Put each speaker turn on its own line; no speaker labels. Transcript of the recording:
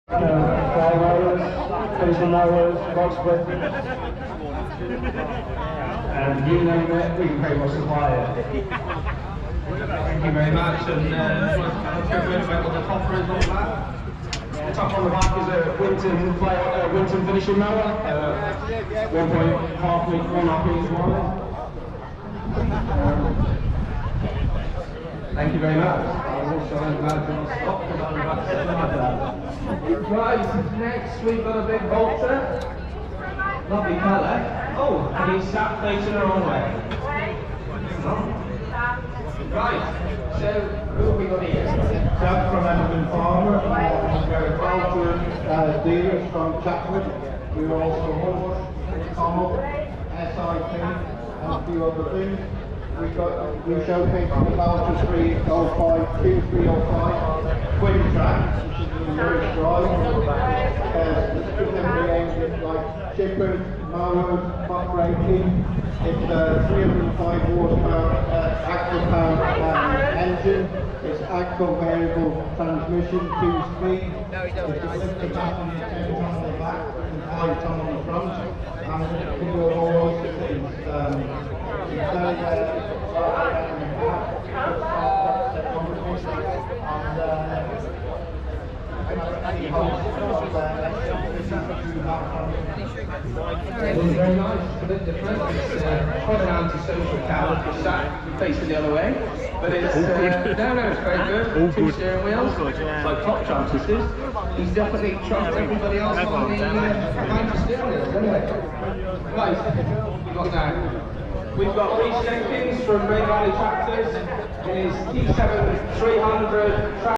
Fly mowers, finishing mowers, box split, and you name it, we can pretty much supply it.
Thank you very much, and just want to tell you about what the topper is all about.
The top on the back is a Winton finishing mower, 1.5 metre, 1.5 metres wide. Thank you very much.
Right, next we've got a big bolter. Lovely colour. Oh, and he's sat facing the wrong way. Right, so who have we got here?
Jack from Edmund Farmer, we're Bolton dealers from Chatwood. We're also Horse, Common, SIP, and a few other things. We showcase the Bolton 305, Q305 twin track, which is a very drive. Specifically aimed at like chippers, mowers, buck raking. It's a 305 horsepower axle powered engine. It's axle variable transmission, 2-speed. It's a lift capacity of 10 tons on the back and 5 tons on the front. And it can do all those things.
It was very nice, it's a bit different. It's quite an anti-social car, it's sat facing the other way. But it's, no, it's very good. Two steering wheels, like top trumps this is. He's definitely trumped everybody else on the steering wheels, anyway. Right, what now? We've got Reece Jenkins from Ray Valley Tractors in his T7 300